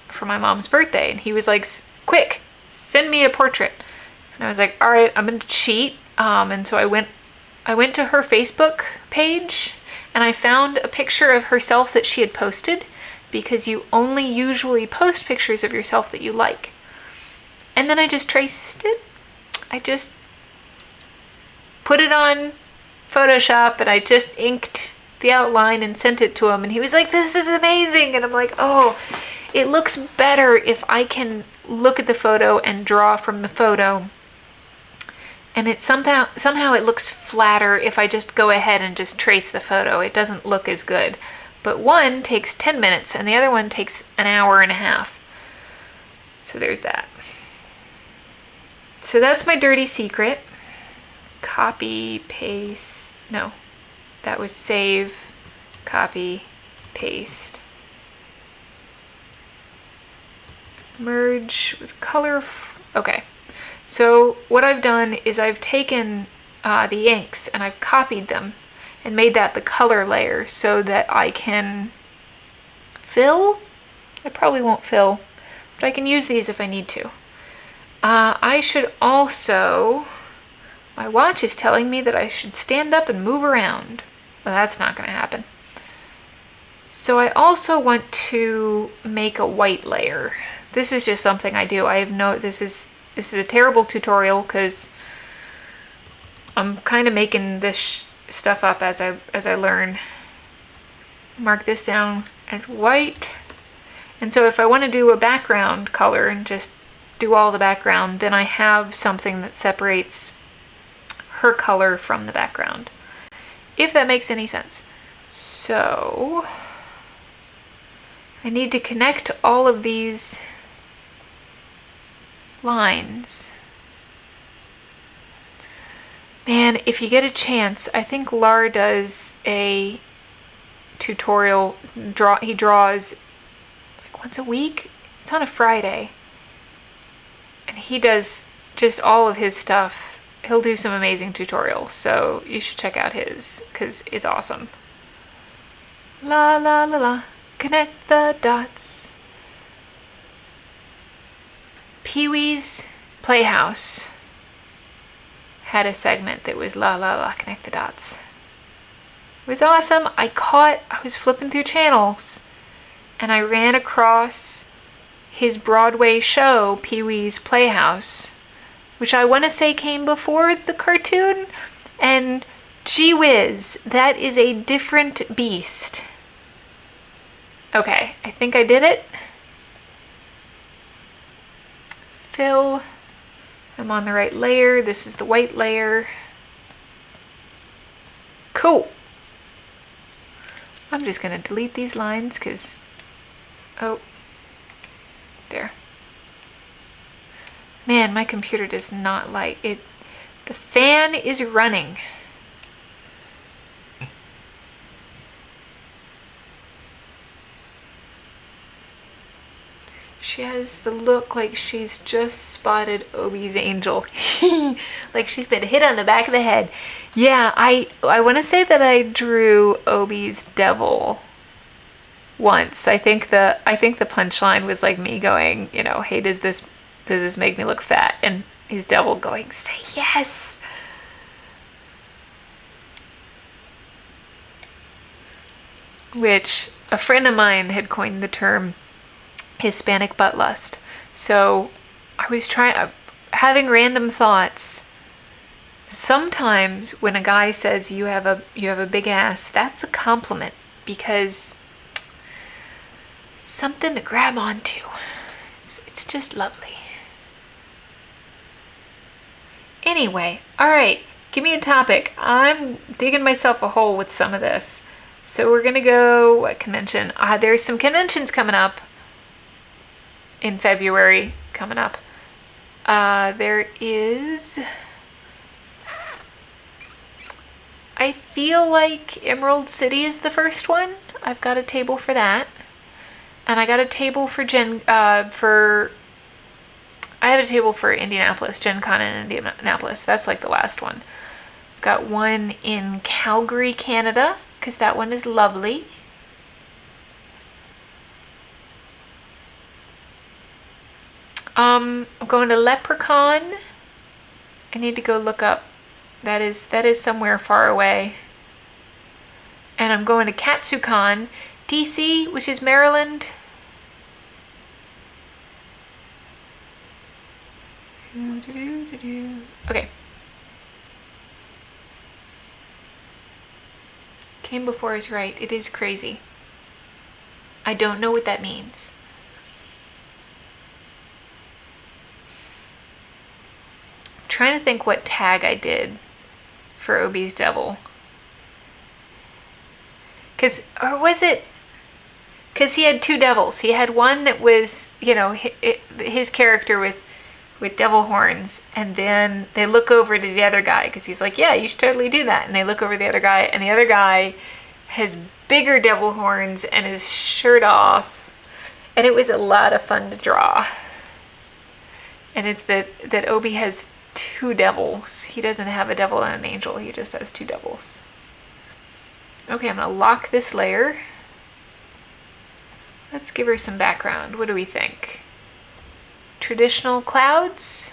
Speaker 1: for my mom's birthday. And he was like, quick, send me a portrait. And I was like, all right, I'm going to cheat. And so I went to her Facebook page and I found a picture of herself that she had posted, because you only usually post pictures of yourself that you like. And then I just traced it. I just put it on Photoshop and I just inked the outline and sent it to him. And he was like, this is amazing. And I'm like, oh, it looks better if I can look at the photo and draw from the photo. And it somehow it looks flatter if I just go ahead and just trace the photo. It doesn't look as good. But one takes 10 minutes and the other one takes an hour and a half. So there's that. So that's my dirty secret. Copy, paste. No, that was save, copy, paste. Merge with color. Okay. So what I've done is I've taken the inks and I've copied them and made that the color layer so that I can fill. I probably won't fill, but I can use these if I need to. I should also, my watch is telling me that I should stand up and move around. Well, that's not going to happen. So I also want to make a white layer. This is just something I do. This is a terrible tutorial because I'm kind of making this stuff up as I learn. Mark this down as white. And so if I want to do a background color and just do all the background, then I have something that separates her color from the background. if that makes any sense. So I need to connect all of these lines. Man, if you get a chance, I think Lar does a tutorial. He draws like once a week. It's on a Friday. And he does just all of his stuff. He'll do some amazing tutorials, so you should check out his, because it's awesome. La la la la, connect the dots. Pee-wee's Playhouse had a segment that was la la la, connect the dots. It was awesome. I was flipping through channels, and I ran across his Broadway show, Pee-wee's Playhouse, which I want to say came before the cartoon, and gee whiz, that is a different beast. Okay, I think I did it. Fill. I'm on the right layer. This is the white layer. Cool. I'm just going to delete these lines because, oh, there. Man, my computer does not like it. The fan is running. She has the look like she's just spotted Obi's angel. Like she's been hit on the back of the head. Yeah, I want to say that I drew Obi's devil once. I think the punchline was like me going, you know, hey, does this make me look fat? And his devil going, say yes. Which a friend of mine had coined the term Hispanic butt lust. So I was having random thoughts. Sometimes when a guy says you have a big ass, that's a compliment because something to grab onto. It's just lovely. Anyway, all right, give me a topic. I'm digging myself a hole with some of this. So we're gonna go, what convention? There's some conventions coming up in February coming up. There is, I feel like Emerald City is the first one. I've got a table for that. And I got a table for I have a table for Indianapolis, Gen Con in Indianapolis. That's like the last one. Got one in Calgary, Canada, because that one is lovely. I'm going to Leprechaun. I need to go look up. That is somewhere far away. And I'm going to KatsuCon, DC, which is Maryland. Okay. Came before is right. It is crazy. I don't know what that means. I'm trying to think what tag I did for Obi's Devil. Because he had two devils. He had one that was, you know, his character with devil horns, and then they look over to the other guy because he's like, yeah, you should totally do that. And they look over to the other guy, and the other guy has bigger devil horns and his shirt off, and it was a lot of fun to draw. And it's that Obi has two devils. He doesn't have a devil and an angel. He just has two devils. Okay, I'm gonna lock this layer. Let's give her some background. What do we think? Traditional clouds.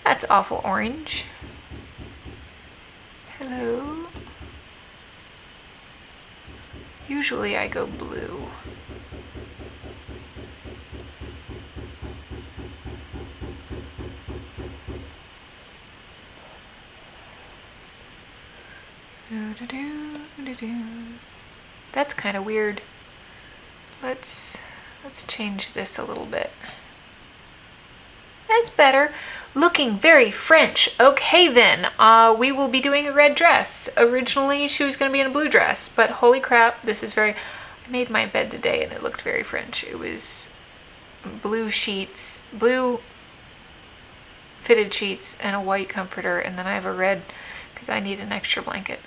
Speaker 1: That's awful orange. Hello. Usually I go blue. That's kind of weird. Let's Let's change this a little bit. That's better. Looking very French. Okay then, we will be doing a red dress. Originally she was going to be in a blue dress, but holy crap, this is very... I made my bed today and it looked very French. It was blue sheets, blue fitted sheets and a white comforter, and then I have a red because I need an extra blanket.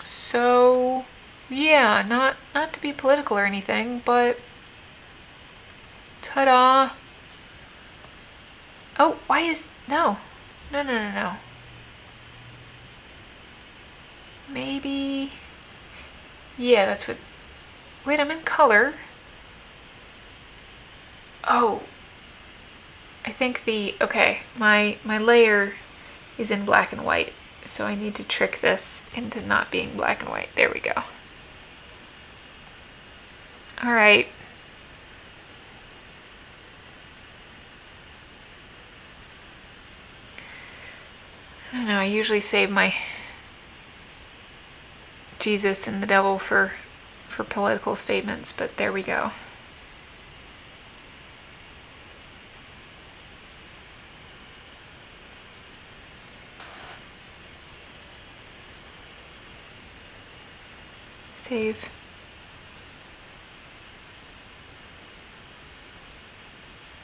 Speaker 1: So yeah, not to be political or anything, but ta-da. Oh, why is... No. No. Maybe... Yeah, that's what... Wait, I'm in color. Oh. I think the... Okay, my layer is in black and white, so I need to trick this into not being black and white. There we go. Alright. I don't know, I usually save my Jesus and the devil for political statements, but there we go. Save.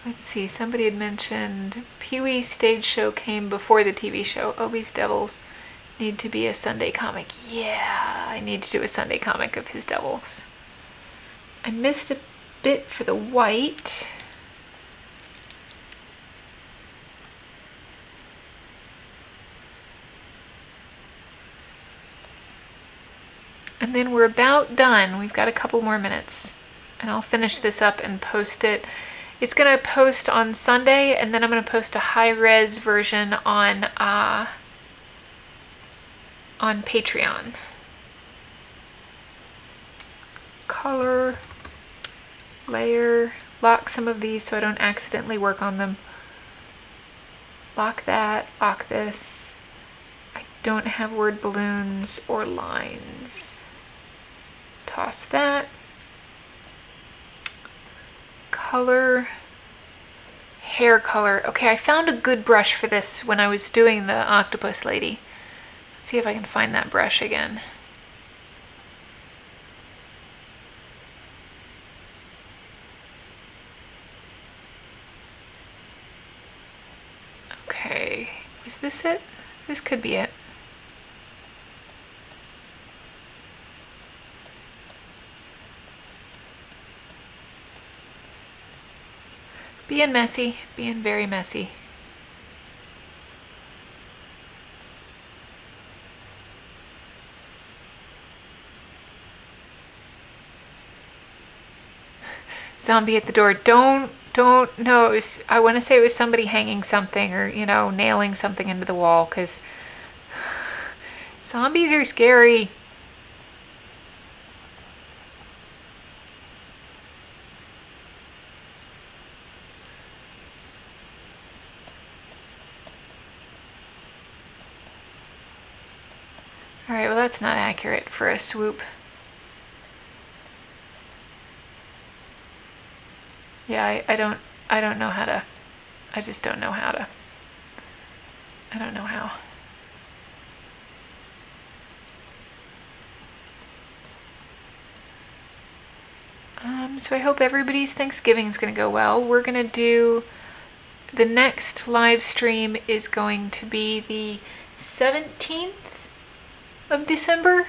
Speaker 1: Let's see, somebody had mentioned Pee-wee's stage show came before the TV show. Obie's Devils need to be a Sunday comic. Yeah, I need to do a Sunday comic of his Devils. I missed a bit for the white. And then we're about done. We've got a couple more minutes. And I'll finish this up and post it. It's going to post on Sunday, and then I'm going to post a high-res version on Patreon. Color, layer, lock some of these so I don't accidentally work on them. Lock that, lock this. I don't have word balloons or lines. Toss that. Color, hair color. Okay, I found a good brush for this when I was doing the octopus lady. Let's see if I can find that brush again. Okay, is this it? This could be it. Being messy, being very messy. Zombie at the door. Don't know. I want to say it was somebody hanging something or, you know, nailing something into the wall, because zombies are scary. Alright, well that's not accurate for a swoop. Yeah, I don't know how to. I just don't know how to. I don't know how. So I hope everybody's Thanksgiving is going to go well. We're going to do... The next live stream is going to be the 17th of December?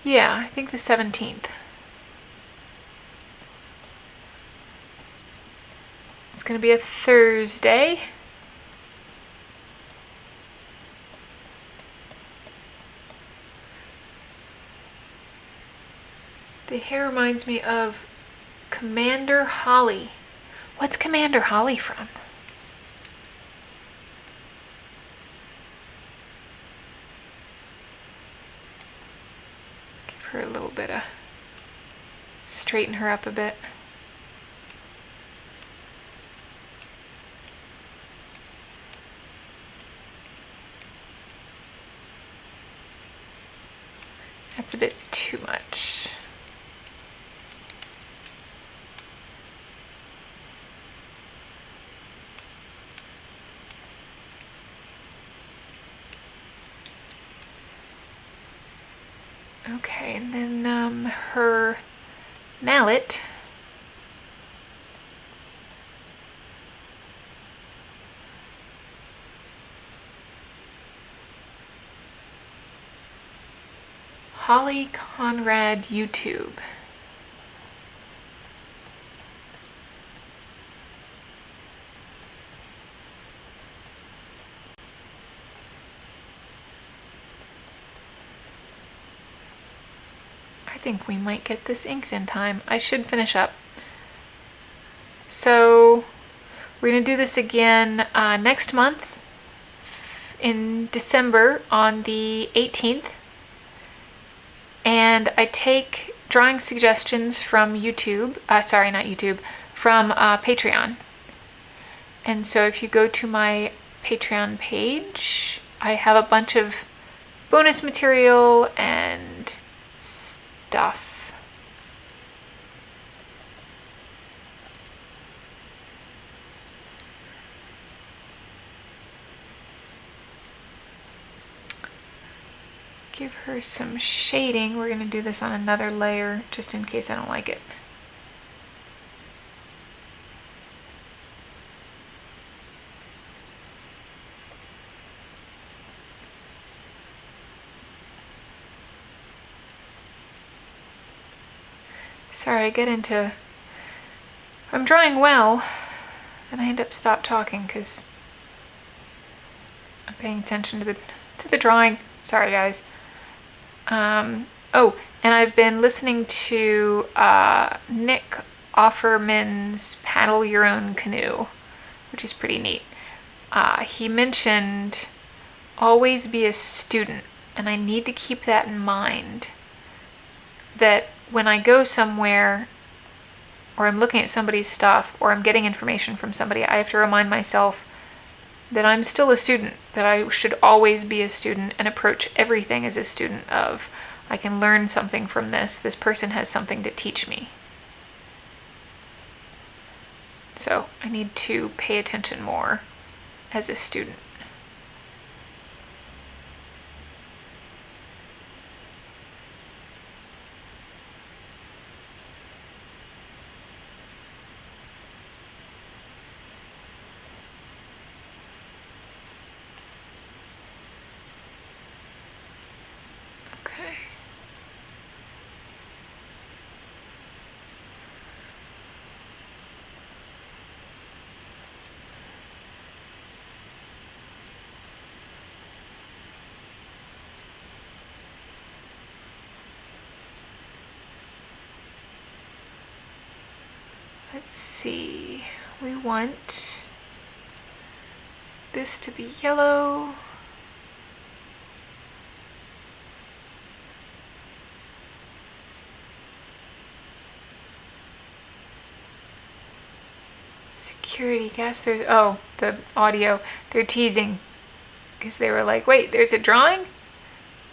Speaker 1: Yeah, I think the 17th. It's going to be a Thursday. The hair reminds me of Commander Holly. What's Commander Holly from? Give her a little bit of... straighten her up a bit. That's a bit too much. Okay, and then her mallet. Holly Conrad YouTube. I think we might get this inked in time. I should finish up. So we're going to do this again next month in December on the 18th. And I take drawing suggestions from YouTube, sorry, not YouTube, from Patreon. And so if you go to my Patreon page, I have a bunch of bonus material and stuff. Give her some shading. We're going to do this on another layer just in case I don't like it. Sorry, I get into... I'm drawing well, and I end up stop talking because I'm paying attention to the drawing. Sorry, guys. Oh, and I've been listening to Nick Offerman's Paddle Your Own Canoe, which is pretty neat. He mentioned always be a student, and I need to keep that in mind. That when I go somewhere, or I'm looking at somebody's stuff, or I'm getting information from somebody, I have to remind myself that I'm still a student, that I should always be a student and approach everything as a student of, I can learn something from this. This person has something to teach me. So I need to pay attention more as a student. Let's see, we want this to be yellow. Security gas, oh, the audio, they're teasing because they were like, wait, there's a drawing?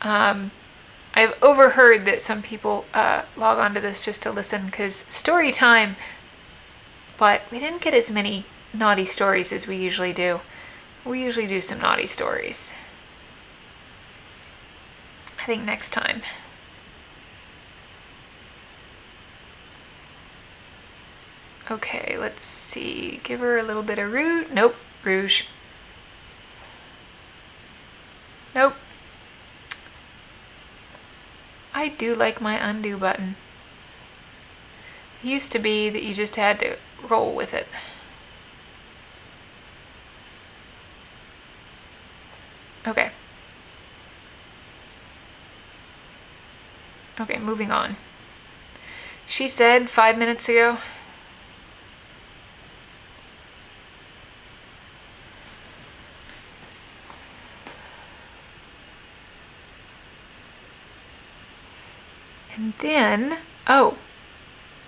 Speaker 1: I've overheard that some people log onto this just to listen because story time, but we didn't get as many naughty stories as we usually do. We usually do some naughty stories. I think next time. Okay, let's see. Give her a little bit of rouge. Nope, rouge. Nope. I do like my undo button. It used to be that you just had to roll with it. Okay. Okay, moving on. She said 5 minutes ago. And then, oh,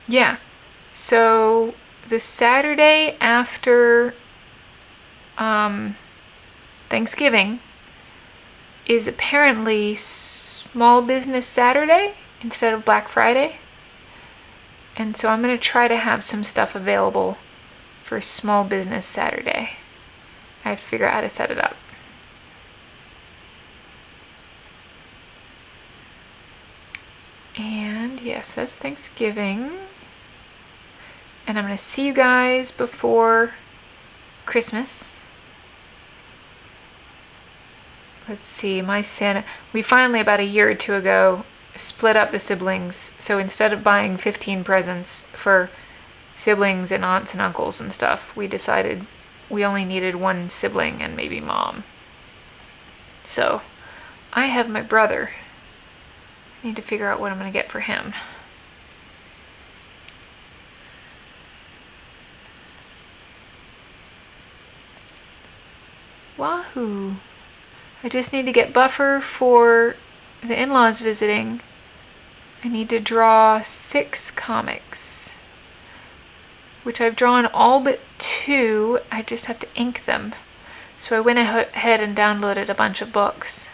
Speaker 1: yeah. So the Saturday after Thanksgiving is apparently Small Business Saturday instead of Black Friday. And so I'm going to try to have some stuff available for Small Business Saturday. I have to figure out how to set it up. And yes, that's Thanksgiving. And I'm going to see you guys before Christmas. Let's see, my Santa... We finally, about a year or two ago, split up the siblings. So instead of buying 15 presents for siblings and aunts and uncles and stuff, we decided we only needed one sibling and maybe mom. So I have my brother. I need to figure out what I'm going to get for him. Wahoo! I just need to get buffer for the in-laws visiting. I need to draw 6 comics, which I've drawn all but 2. I just have to ink them. So I went ahead and downloaded a bunch of books.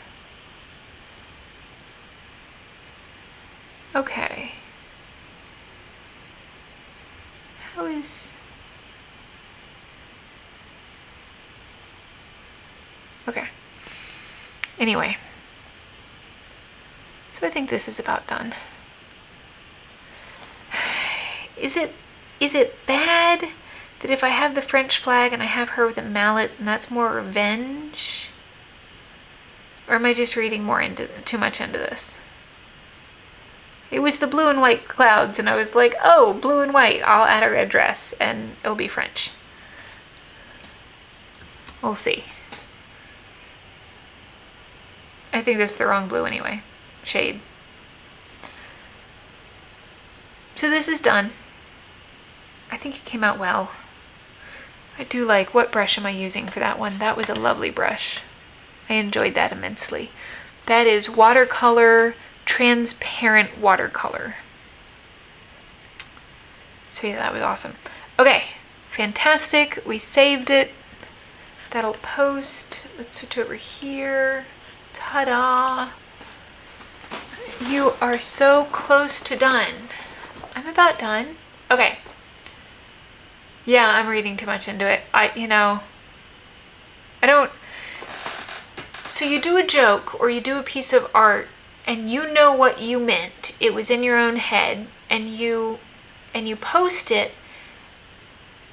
Speaker 1: Okay. How is... Okay. Anyway. So I think this is about done. Is it bad that if I have the French flag and I have her with a mallet and that's more revenge? Or am I just reading too much into this? It was the blue and white clouds and I was like, oh, blue and white, I'll add a red dress and it'll be French. We'll see. I think this is the wrong blue anyway. Shade. So this is done. I think it came out well. I do like, what brush am I using for that one? That was a lovely brush. I enjoyed that immensely. That is watercolor, transparent watercolor. So yeah, that was awesome. Okay, fantastic. We saved it. That'll post. Let's switch over here. Ta-da! You are so close to done. I'm about done. Okay. Yeah, I'm reading too much into it. I don't... So you do a joke or you do a piece of art and you know what you meant. It was in your own head and you post it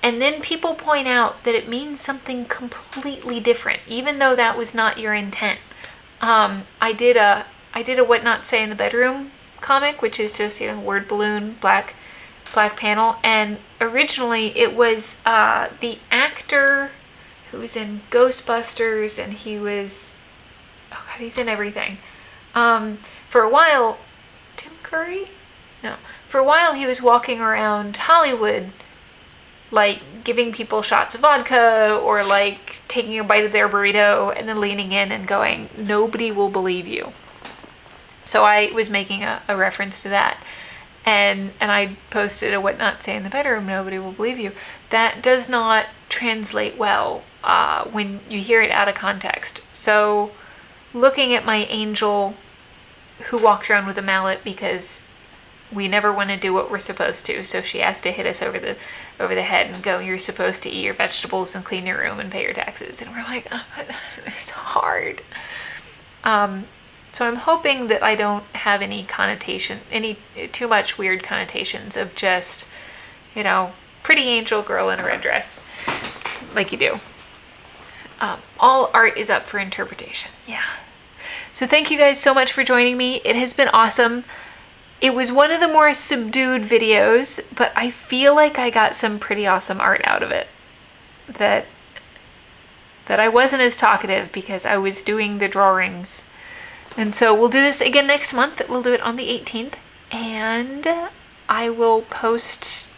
Speaker 1: and then people point out that it means something completely different, even though that was not your intent. I did a What Not Say in the Bedroom comic, which is just, word balloon, black panel. And originally it was the actor who was in Ghostbusters and he was, oh God, he's in everything. For a while, Tim Curry? No. For a while he was walking around Hollywood like giving people shots of vodka or like taking a bite of their burrito and then leaning in and going, nobody will believe you. So I was making a reference to that. And I posted a What Not Say in the Bedroom, nobody will believe you. That does not translate well when you hear it out of context. So looking at my angel who walks around with a mallet because we never want to do what we're supposed to, so she has to hit us over the head and go, you're supposed to eat your vegetables and clean your room and pay your taxes. And we're like, oh, it's hard. So I'm hoping that I don't have any too much weird connotations of just, pretty angel girl in a red dress, like you do. All art is up for interpretation. Yeah. So thank you guys so much for joining me. It has been awesome. It was one of the more subdued videos, but I feel like I got some pretty awesome art out of it. That I wasn't as talkative because I was doing the drawings. And so we'll do this again next month. We'll do it on the 18th. And I will post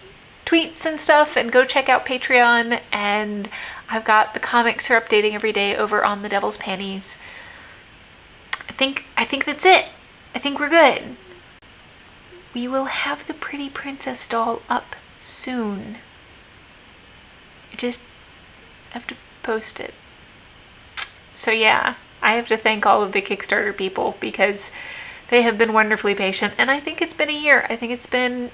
Speaker 1: tweets and stuff and go check out Patreon. And I've got the comics are updating every day over on the Devil's Panties. I think that's it. I think we're good. We will have the pretty princess doll up soon. I just have to post it. So yeah, I have to thank all of the Kickstarter people because they have been wonderfully patient. And I think it's been a year. I think it's been,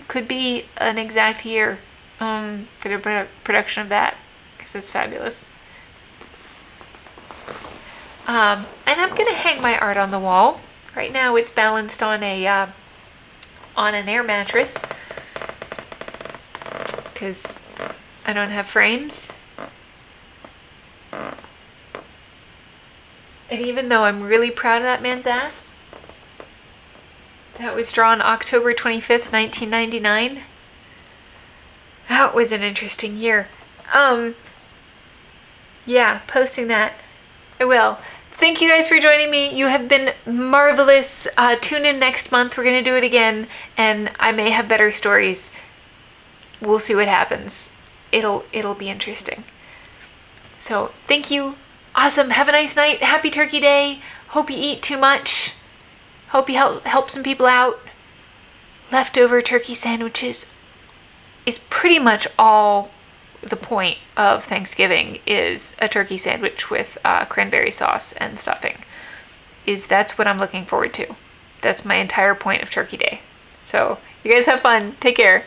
Speaker 1: could be an exact year for the production of that because it's fabulous. And I'm going to hang my art on the wall. Right now it's balanced on an air mattress because I don't have frames. And even though I'm really proud of that man's ass, that was drawn October 25th, 1999. That was an interesting year. Yeah, posting that. I will. Thank you guys for joining me. You have been marvelous. Tune in next month. We're going to do it again, and I may have better stories. We'll see what happens. It'll be interesting. So, thank you. Awesome. Have a nice night. Happy Turkey Day. Hope you eat too much. Hope you help some people out. Leftover turkey sandwiches is pretty much all the point of Thanksgiving, is a turkey sandwich with cranberry sauce and stuffing. That's what I'm looking forward to. That's my entire point of Turkey Day. So, you guys have fun. Take care.